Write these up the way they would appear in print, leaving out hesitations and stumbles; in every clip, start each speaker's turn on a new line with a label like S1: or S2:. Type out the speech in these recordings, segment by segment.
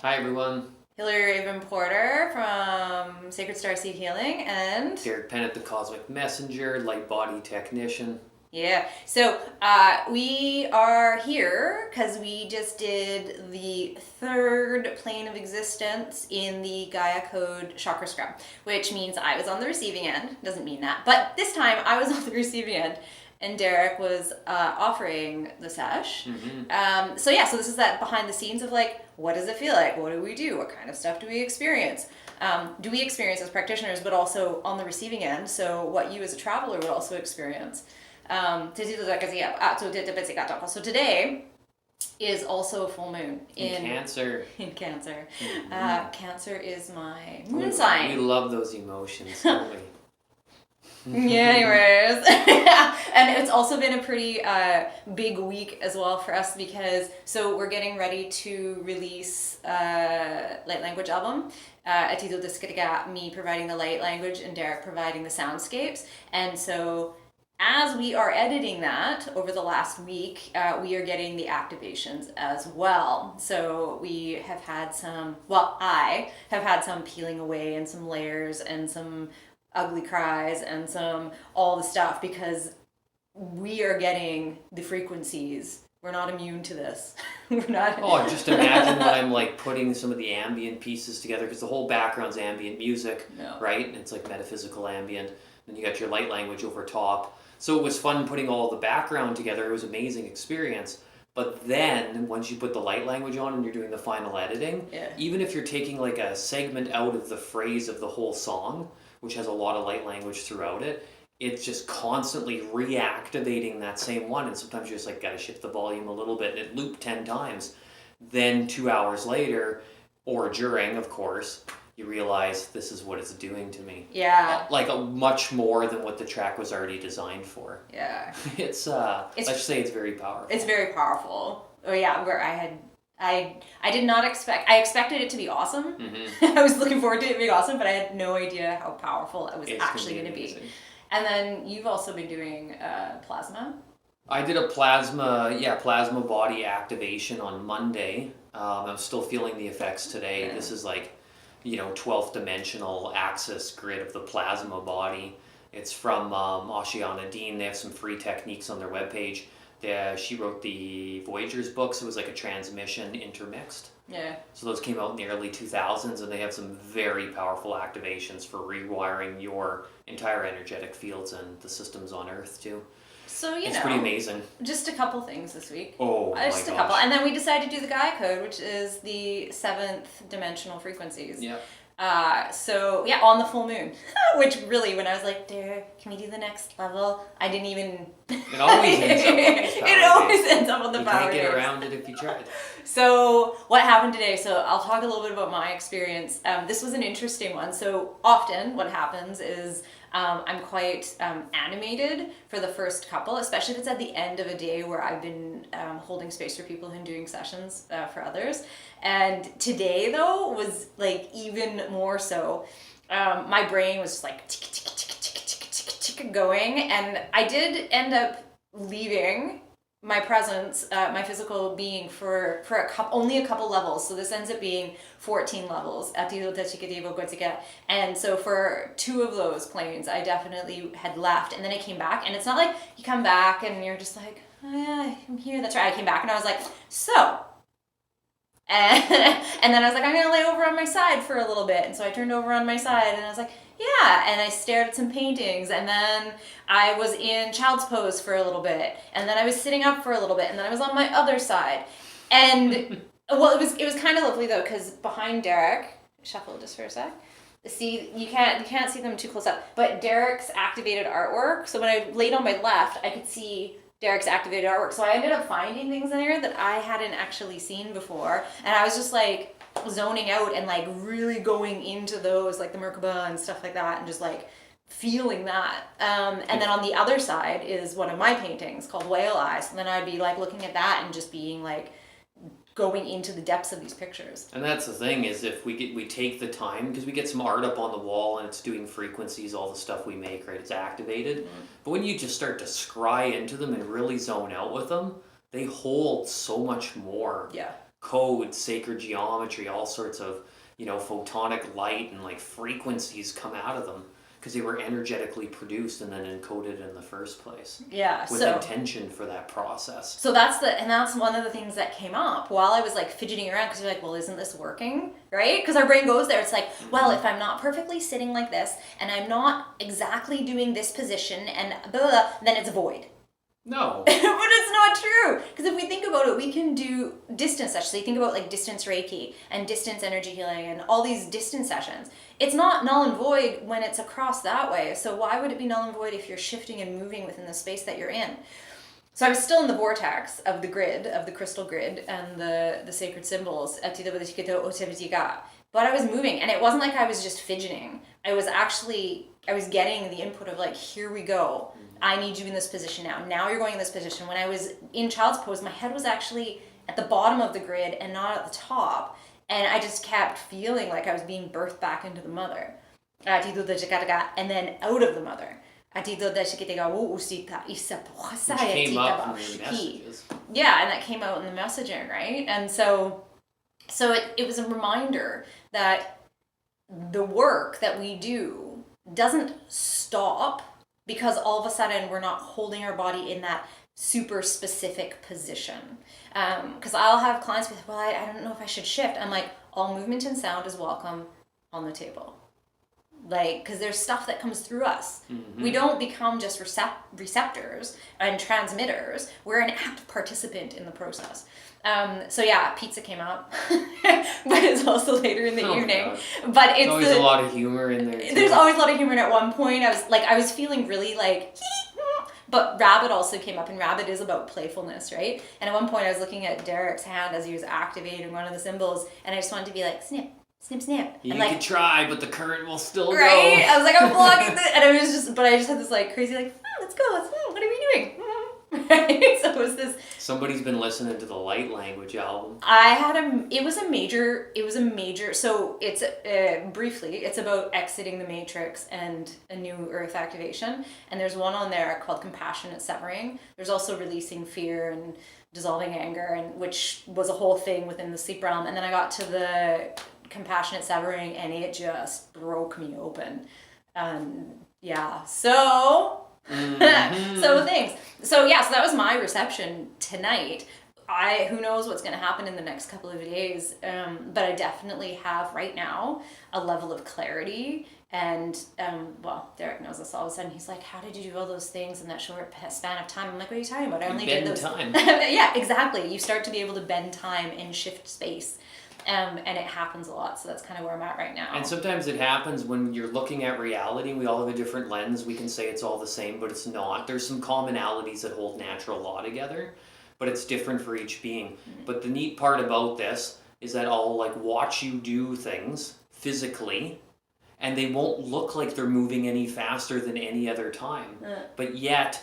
S1: Hi everyone.
S2: hilaryHraefnPorter from Sacred Starseed Healing and
S1: Derek Pennant, the Cosmic Messenger, Light Body Technician.
S2: yeah. So we are here because we just did the third plane of existence in the Gaia code chakra scrub, which means I was on the receiving end. Doesn't mean that, but this time I was on the receiving end. And Derek was offering the sesh.
S1: Mm-hmm.
S2: So this is that behind the scenes of like, what does it feel like? What do we do? What kind of stuff do we experience? Do we experience as practitioners, but also on the receiving end? So what you as a traveler would also experience. So today is also a full moon
S1: in Cancer.
S2: In Cancer.
S1: Mm-hmm.
S2: Cancer is my moon sign.
S1: We love those emotions, don't we?
S2: Yeah, anyways. And it's also been a pretty big week as well for us because we're getting ready to release light language album. Atido Diskriga, me providing the light language and Derek providing the soundscapes. And so as we are editing that over the last week, we are getting the activations as well. So we have had I have had some peeling away and some layers and some ugly cries and all the stuff because we are getting the frequencies. We're not immune to this. We're not.
S1: Oh, just imagine when I'm like putting some of the ambient pieces together because the whole background's ambient music, right? It's like metaphysical ambient. Then you got your light language over top. So it was fun putting all the background together. It was an amazing experience. But then once you put the light language on and you're doing the final editing, even if you're taking like a segment out of the phrase of the whole song, which has a lot of light language throughout it, it's just constantly reactivating that same one. And sometimes you just like got to shift the volume a little bit and it looped 10 times. Then 2 hours later, or during, of course, you realize this is what it's doing to me.
S2: Yeah.
S1: Like much more than what the track was already designed for.
S2: Yeah.
S1: Let's just say it's very powerful.
S2: It's very powerful. Oh yeah, where I did not expect. I expected it to be awesome.
S1: Mm-hmm.
S2: I was looking forward to it being awesome, but I had no idea how powerful it was actually going to be. And then you've also been doing plasma. I
S1: did a plasma body activation on Monday. I'm still feeling the effects today. Yeah. This is like, 12th dimensional axis grid of the plasma body. It's from Oceana Dean. They have some free techniques on their webpage. She wrote the Voyagers books. It was like a transmission intermixed.
S2: Yeah. So
S1: those came out in the early 2000s, and they have some very powerful activations for rewiring your entire energetic fields and the systems on Earth too.
S2: So
S1: it's pretty amazing.
S2: Just a couple things this week.
S1: Oh my
S2: Just a couple, and then we decided to do the Gaia code, which is the 7th dimensional frequencies.
S1: Yeah.
S2: On the full moon, which really, when I was like, Derek, can we do the next level? I didn't even.
S1: It always ends up on these power
S2: It always ends up on the
S1: you
S2: power
S1: can't get
S2: days.
S1: around it if you tried.
S2: So what happened today? So I'll talk a little bit about my experience. This was an interesting one. So often what happens is I'm quite animated for the first couple, especially if it's at the end of a day where I've been holding space for people and doing sessions for others. And today, though, was like even more so. My brain was just like tick, tick, tick, tick, tick, tick, tick, going. And I did end up leaving my presence, my physical being for only a couple levels. So this ends up being 14 levels. And so for 2 of those planes, I definitely had left. And then I came back. And it's not like you come back and you're just like, oh yeah, I'm here. That's right. I came back and I was like, so. And then I was like, I'm going to lay over on my side for a little bit. And so I turned over on my side and I was like, yeah, and I stared at some paintings, and then I was in child's pose for a little bit, and then I was sitting up for a little bit, and then I was on my other side. And well, it was kind of lovely though, because behind Derek, shuffle just for a sec. See, you can't see them too close up, but Derek's activated artwork. So when I laid on my left, I could see Derek's activated artwork. So I ended up finding things in there that I hadn't actually seen before, and I was just like zoning out and like really going into those, like the Merkaba and stuff like that, and just like feeling that. And then on the other side is one of my paintings called Whale Eyes, and then I'd be like looking at that and just being like going into the depths of these pictures.
S1: And that's the thing, is if we take the time, because we get some art up on the wall and it's doing frequencies, all the stuff we make, right? It's activated. Mm-hmm. But when you just start to scry into them and really zone out with them, they hold so much more.
S2: Yeah.
S1: codes, sacred geometry, all sorts of, photonic light and like frequencies come out of them because they were energetically produced and then encoded in the first place.
S2: Yeah.
S1: With intention for that process.
S2: So that's one of the things that came up while I was like fidgeting around, because you're like, well, isn't this working? Right? Because our brain goes there. It's like, well, if I'm not perfectly sitting like this and I'm not exactly doing this position and blah, blah, blah, then it's void.
S1: No.
S2: But it's not true. Because if we think about it, we can do distance sessions. So you think about like distance Reiki and distance energy healing and all these distance sessions. It's not null and void when it's across that way. So why would it be null and void if you're shifting and moving within the space that you're in? So I was still in the vortex of the grid, of the crystal grid and the sacred symbols. But I was moving, and it wasn't like I was just fidgeting. I was getting the input of like, here we go. I need you in this position now. Now you're going in this position. When I was in child's pose, my head was actually at the bottom of the grid and not at the top. And I just kept feeling like I was being birthed back into the mother. And then out of the mother. Which came
S1: up in your messages.
S2: Yeah, and that came out in the messaging, right? And so it was a reminder that the work that we do doesn't stop because all of a sudden we're not holding our body in that super specific position. Because I'll have clients be like, well, I don't know if I should shift. I'm like, all movement and sound is welcome on the table. Like, because there's stuff that comes through us. Mm-hmm. We don't become just receptors and transmitters. We're an active participant in the process. So yeah, pizza came out, but it's also later in the evening. But
S1: there's always a lot of humor in there too.
S2: There's always a lot of humor, and at one point I was feeling really like, but rabbit also came up, and rabbit is about playfulness, right? And at one point I was looking at Derek's hand as he was activating one of the symbols, and I just wanted to be like, snip, snip, snip.
S1: You
S2: and
S1: could try, but the current will still
S2: right?
S1: go.
S2: I was like, I'm blocking this, and I just had this like crazy like, let's go, what are we doing? Right? So it was this.
S1: Somebody's been listening to the Light Language album.
S2: It was a major, so it's, briefly, it's about exiting the matrix and a new earth activation. And there's one on there called Compassionate Severing. There's also releasing fear and dissolving anger, and which was a whole thing within the sleep realm. And then I got to the Compassionate Severing and it just broke me open. Yeah, so... Mm-hmm. So that was my reception tonight. Who knows what's going to happen in the next couple of days, but I definitely have right now a level of clarity, and Derek knows this. All of a sudden he's like, how did you do all those things in that short span of time? I'm like, what are you talking about? I only did those
S1: time.
S2: Yeah, exactly. You start to be able to bend time and shift space. And it happens a lot, so that's kind of where I'm at right now.
S1: And sometimes it happens when you're looking at reality. We all have a different lens. We can say it's all the same, but it's not. There's some commonalities that hold natural law together, but it's different for each being. Mm-hmm. But the neat part about this is that I'll like watch you do things physically, and they won't look like they're moving any faster than any other time. But yet,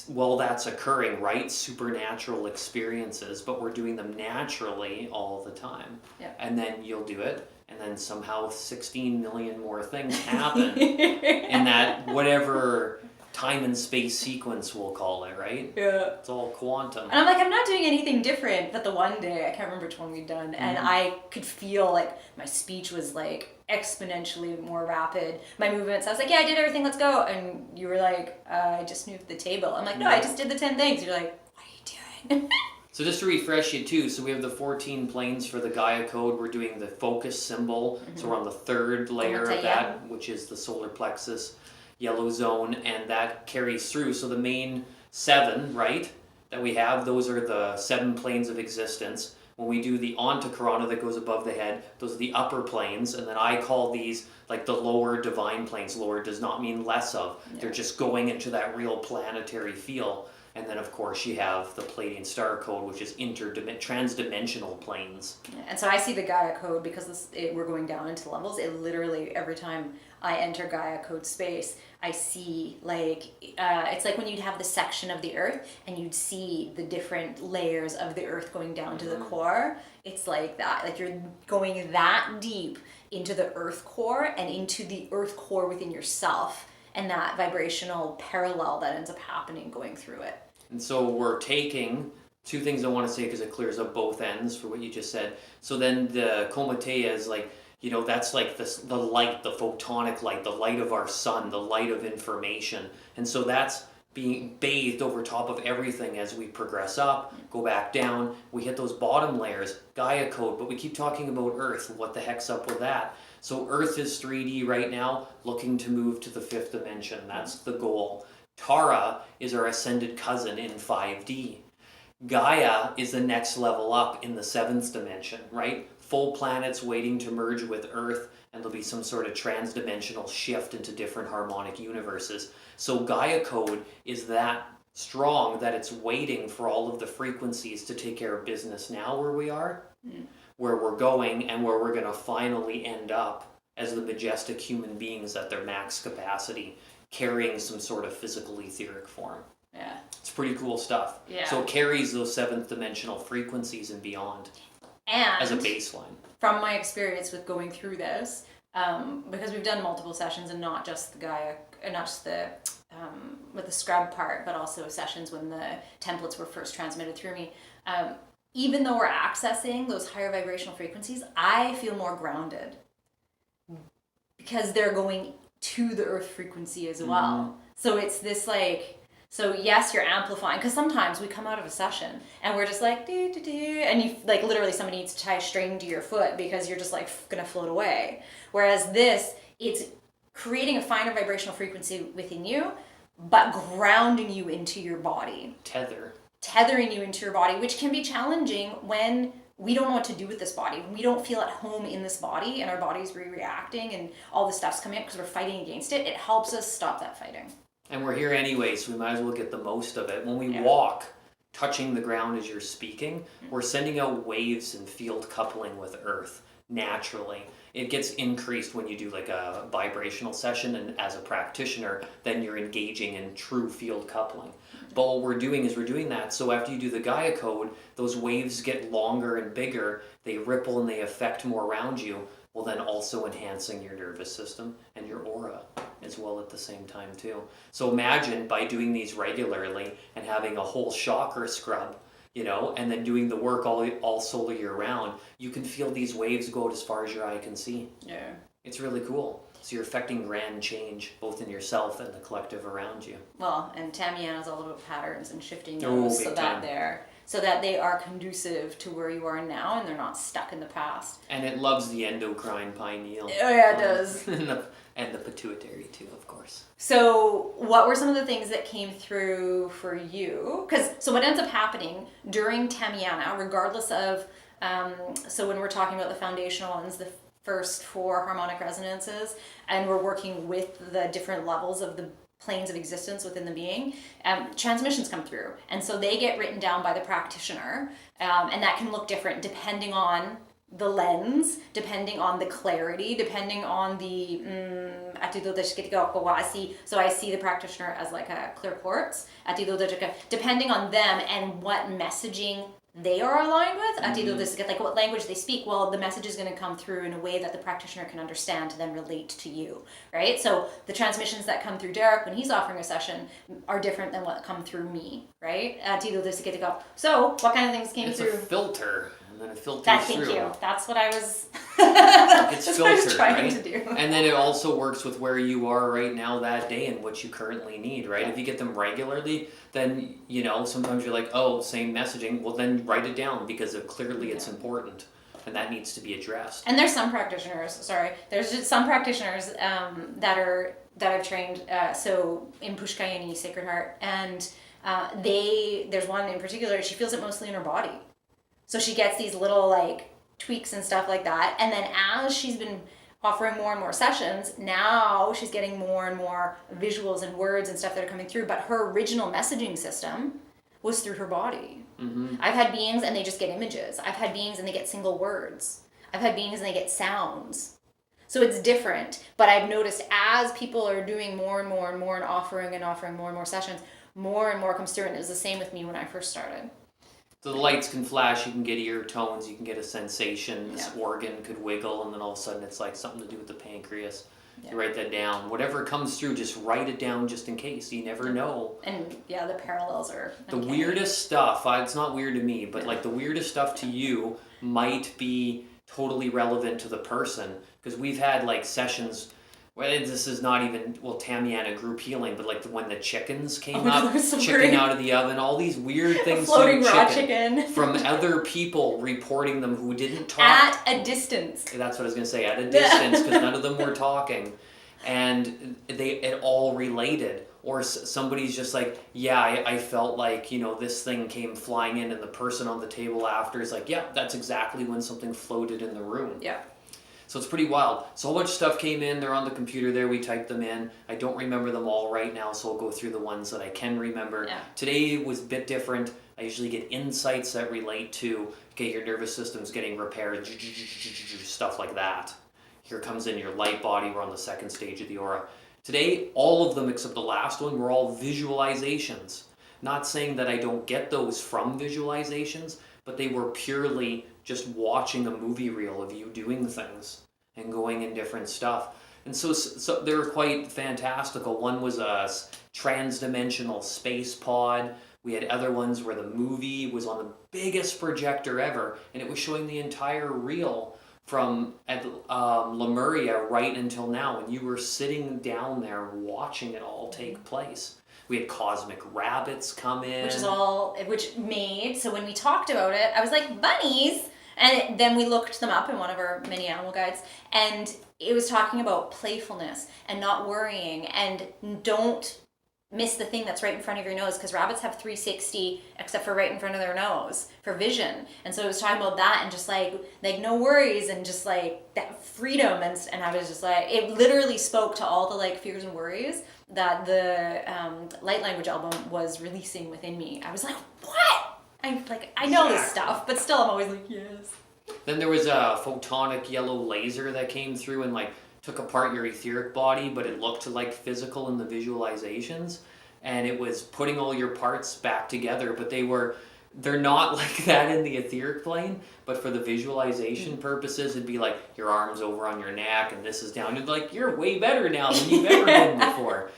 S1: while that's occurring, right? Supernatural experiences, but we're doing them naturally all the time.
S2: Yeah.
S1: And then you'll do it, and then somehow 16 million more things happen in that whatever time and space sequence we'll call it, right?
S2: Yeah.
S1: It's all quantum.
S2: And I'm like, I'm not doing anything different, but the one day, I can't remember which one we'd done, and I could feel like my speech was like exponentially more rapid. My movements, I was like, yeah, I did everything, let's go. And you were like, I just moved the table. I'm like, no, I just did the 10 things. You're like, what are you doing?
S1: So just to refresh you too, so we have the 14 planes for the Gaia code. We're doing the focus symbol. Mm-hmm. So we're on the third layer of that, which is the Solar Plexus yellow zone, and that carries through. So the main 7, right, that we have, those are the 7 planes of existence. When we do the Antakarana that goes above the head, those are the upper planes, and then I call these like the lower divine planes. Lower does not mean less of. Yeah. They're just going into that real planetary feel. And then, of course, you have the Pleiadian Star Code, which is transdimensional planes.
S2: Yeah, and so I see the Gaia Code because we're going down into levels. It literally, every time I enter Gaia Code space, I see like, it's like when you'd have the section of the Earth and you'd see the different layers of the Earth going down to the core. It's like that. Like you're going that deep into the Earth core and into the Earth core within yourself, and that vibrational parallel that ends up happening going through it.
S1: And so we're taking Two things I want to say because it clears up both ends for what you just said. So then the Koma Taea is like, that's like the light, the photonic light, the light of our sun, the light of information. And so that's being bathed over top of everything as we progress up, go back down. We hit those bottom layers, Gaia code, but we keep talking about Earth. What the heck's up with that? So Earth is 3D right now, looking to move to the 5th dimension. That's the goal. Tara is our ascended cousin in 5D. Gaia is the next level up in the 7th dimension, right? Full planets waiting to merge with Earth, and there'll be some sort of trans-dimensional shift into different harmonic universes. So Gaia code is that strong that it's waiting for all of the frequencies to take care of business now where we are, where we're going, and where we're going to finally end up as the majestic human beings at their max capacity, carrying some sort of physical etheric form.
S2: Yeah. It's
S1: pretty cool stuff.
S2: Yeah.
S1: So it carries those 7th dimensional frequencies and beyond.
S2: And
S1: as a baseline.
S2: From my experience with going through this, because we've done multiple sessions and not just the Gaia, not just the with the scrub part, but also sessions when the templates were first transmitted through me. Even though we're accessing those higher vibrational frequencies, I feel more grounded because they're going to the earth frequency as well. So it's this like, so yes, you're amplifying, because sometimes we come out of a session and we're just like, doo, doo, doo, and you like literally somebody needs to tie a string to your foot because you're just like gonna float away. Whereas this, it's creating a finer vibrational frequency within you, but grounding you into your body. Tethering you into your body, which can be challenging when we don't know what to do with this body. We don't feel at home in this body and our body's reacting and all this stuff's coming up because we're fighting against it. It helps us stop that fighting.
S1: And we're here anyway, so we might as well get the most of it. When we walk, touching the ground as you're speaking, we're sending out waves and field coupling with Earth naturally. It gets increased when you do like a vibrational session, and as a practitioner, then you're engaging in true field coupling. But what we're doing is we're doing that, so after you do the Gaia code, those waves get longer and bigger, they ripple and they affect more around you, while then also enhancing your nervous system and your aura as well at the same time too. So imagine by doing these regularly and having a whole chakra scrub, and then doing the work all solar year round, you can feel these waves go out as far as your eye can see. Yeah. It's really cool. So you're affecting grand change, both in yourself and the collective around you.
S2: Well, and Tameana is all about patterns and shifting those so that they are conducive to where you are now and they're not stuck in the past.
S1: And it loves the endocrine pineal.
S2: Oh yeah, it does.
S1: And the pituitary too, of course.
S2: So what were some of the things that came through for you? So what ends up happening during Tameana, regardless of, so when we're talking about the foundational ones, the first 4 harmonic resonances, and we're working with the different levels of the planes of existence within the being, transmissions come through. And so they get written down by the practitioner, and that can look different depending on the lens, depending on the clarity, depending on the so I see the practitioner as like a clear quartz, depending on them and what messaging they are aligned with, like what language they speak. Well, the message is going to come through in a way that the practitioner can understand to then relate to you, right? So the transmissions that come through Derek when he's offering a session are different than what come through me, right? So what kind of things came through?
S1: It's a filter, and then it filters through.
S2: Thank you. That's what I was.
S1: It's filtered,
S2: what I was trying
S1: right?
S2: to do.
S1: And then it also works with where you are right now that day and what you currently need, right? If you get them regularly, then sometimes you're like, oh, same messaging. Well, then write it down because clearly it's important, and that needs to be addressed.
S2: And there's some practitioners. There's just some practitioners that I've trained. So in puo'shk, Sacred Heart, and there's one in particular. She feels it mostly in her body. So she gets these little like tweaks and stuff like that. And then as she's been offering more and more sessions, now she's getting more and more visuals and words and stuff that are coming through. But her original messaging system was through her body. Mm-hmm. I've had beings and they just get images. I've had beings and they get single words. I've had beings and they get sounds. So it's different. But I've noticed as people are doing more and more and more and offering more and more sessions, more and more comes through. And it was the same with me when I first started.
S1: So the lights can flash, you can get ear tones, you can get a sensation, this organ could wiggle, and then all of a sudden it's like something to do with the pancreas. You write that down. Whatever comes through, just write it down just in case. You never know.
S2: And yeah, the parallels are
S1: the weirdest stuff. It's not weird to me, but like the weirdest stuff to you might be totally relevant to the person. Because we've had like sessions. Well, this is not even, Tameana group healing, but like when the chickens came up, chicken out of the oven, all these weird things.
S2: Floating raw chicken.
S1: From other people reporting them who didn't talk.
S2: At a distance.
S1: That's what I was going to say, at a distance, because none of them were talking. And it all related. Or somebody's just like, yeah, I felt like, this thing came flying in, and the person on the table after is like, yeah, that's exactly when something floated in the room.
S2: Yeah.
S1: So it's pretty wild. So a whole bunch of stuff came in. They're on the computer there. We typed them in. I don't remember them all right now, so I'll go through the ones that I can remember.
S2: Yeah.
S1: Today was a bit different. I usually get insights that relate to, okay, your nervous system's getting repaired, stuff like that. Here comes in your light body. We're on the second stage of the aura. Today, all of them except the last one were all visualizations. Not saying that I don't get those from visualizations, but they were purely just watching a movie reel of you doing things and going in different stuff. And so they were quite fantastical. One was a trans-dimensional space pod. We had other ones where the movie was on the biggest projector ever, and it was showing the entire reel from Lemuria right until now, and you were sitting down there watching it all take place. We had cosmic rabbits come in.
S2: Which made, so when we talked about it, I was like, bunnies! And then we looked them up in one of our mini animal guides, and it was talking about playfulness and not worrying, and don't miss the thing that's right in front of your nose, because rabbits have 360 except for right in front of their nose for vision. And so it was talking about that, and just like no worries, and just like that freedom, and I was just like, it literally spoke to all the like fears and worries that the light language album was releasing within me. I was like, what? I know this stuff, but still I'm always like, yes.
S1: Then there was a photonic yellow laser that came through and like took apart your etheric body, but it looked like physical in the visualizations, and it was putting all your parts back together, but they're not like that in the etheric plane, but for the visualization purposes, it'd be like your arms over on your neck and this is down. You'd like, you're way better now than you've ever been before.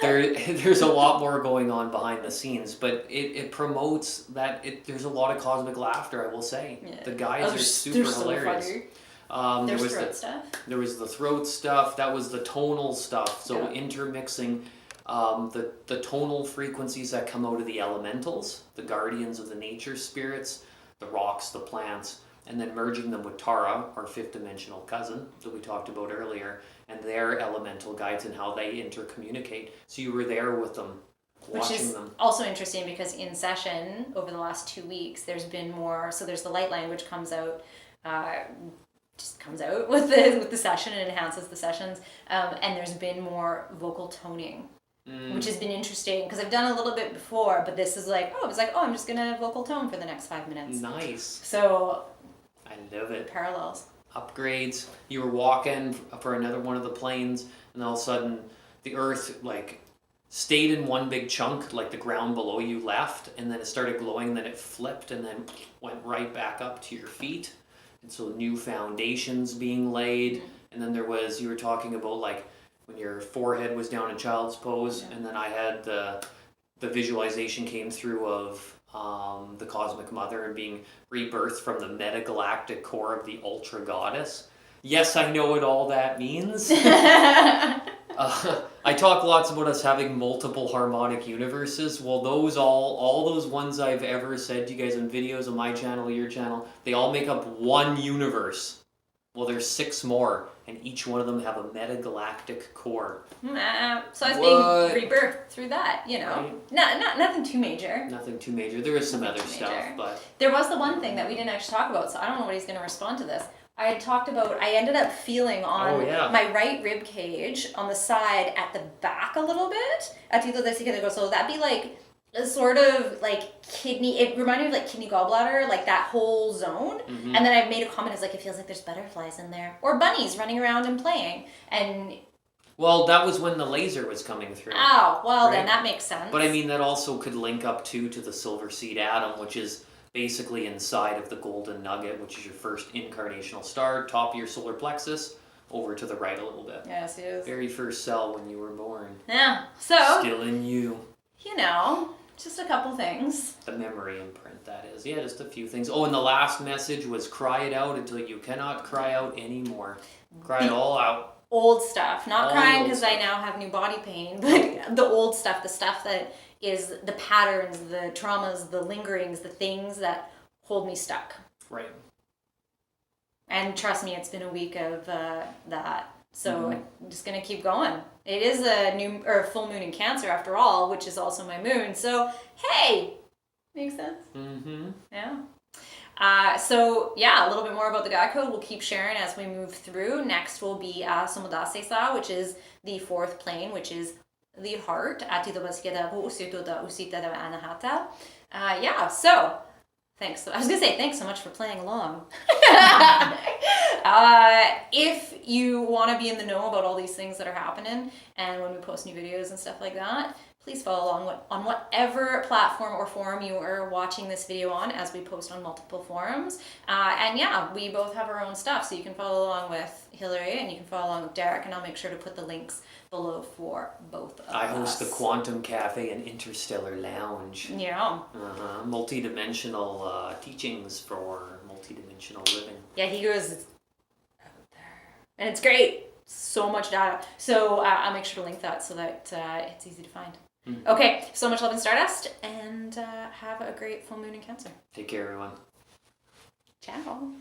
S1: There's a lot more going on behind the scenes, but it promotes that. There's a lot of cosmic laughter, I will say. Yeah. The guys are super hilarious.
S2: There's throat stuff.
S1: There was the throat stuff. That was the tonal stuff. So intermixing the tonal frequencies that come out of the elementals, the guardians of the nature spirits, the rocks, the plants, and then merging them with Tara, our fifth dimensional cousin that we talked about earlier, and their elemental guides and how they intercommunicate. So you were there with them, watching them. Which is
S2: also interesting, because in session over the last 2 weeks, there's been more. So there's the light language comes out. Just comes out with the session and enhances the sessions, and there's been more vocal toning, which has been interesting, because I've done a little bit before, but this is like, I'm just gonna vocal tone for the next 5 minutes.
S1: Nice.
S2: So
S1: I love it.
S2: Parallels.
S1: Upgrades. You were walking for another one of the planes, and all of a sudden the earth like stayed in one big chunk, like the ground below you left, and then it started glowing, then it flipped and then went right back up to your feet. And so new foundations being laid, and then you were talking about like when your forehead was down in child's pose, and then I had the visualization came through of the Cosmic Mother and being rebirthed from the metagalactic core of the Ultra Goddess. Yes, I know what all that means. I talk lots about us having multiple harmonic universes. Well, all those ones I've ever said to you guys in videos on my channel, your channel, they all make up one universe. Well, there's 6 more, and each one of them have a metagalactic core.
S2: So I was being rebirthed through that, Right? Nothing too major.
S1: Nothing too major. There is some other stuff, but...
S2: There was the one thing that we didn't actually talk about, so I don't know what he's going to respond to this. I ended up feeling on my right rib cage on the side at the back a little bit. So that'd be like a sort of like kidney, it reminded me of like kidney gallbladder, like that whole zone. Mm-hmm. And then I made a comment, it's like, it feels like there's butterflies in there. Or bunnies running around and playing. And
S1: well, that was when the laser was coming through.
S2: Oh, well, right? Then that makes sense.
S1: But I mean, that also could link up to the silver seed atom, which is basically inside of the golden nugget, which is your first incarnational star, top of your solar plexus, over to the right a little bit.
S2: Yes, he is.
S1: Very first cell when you were born.
S2: Yeah. So.
S1: Still in you.
S2: You know, just a couple things.
S1: The memory imprint, that is. Yeah, just a few things. Oh, and the last message was cry it out until you cannot cry out anymore. Cry it all out.
S2: Old stuff. Not
S1: All
S2: crying
S1: old
S2: because
S1: stuff.
S2: I now have new body pain, but the old stuff, the stuff that is the patterns, the traumas, the lingerings, the things that hold me stuck.
S1: Right.
S2: And trust me, it's been a week of that. So I'm just going to keep going. It is a full moon in Cancer after all, which is also my moon. So, hey, makes sense?
S1: Mm-hmm.
S2: Yeah. So, yeah, a little bit more about the God Code we'll keep sharing as we move through. Next will be Somodase-sa, which is the 4th plane, which is the heart. Yeah, so thanks. I was going to say thanks so much for playing along. If you want to be in the know about all these things that are happening and when we post new videos and stuff like that, please follow along on whatever platform or forum you are watching this video on, as we post on multiple forums. And yeah, we both have our own stuff, so you can follow along with Hilary and you can follow along with Derek, and I'll make sure to put the links below for both of us.
S1: I host the Quantum Cafe and Interstellar Lounge.
S2: Yeah.
S1: Multi-dimensional teachings for multi-dimensional living.
S2: Yeah, he goes out there. And it's great. So much data. So I'll make sure to link that so that it's easy to find. Mm-hmm. Okay, so much love and Stardust, and have a great full moon in Cancer.
S1: Take care, everyone.
S2: Ciao.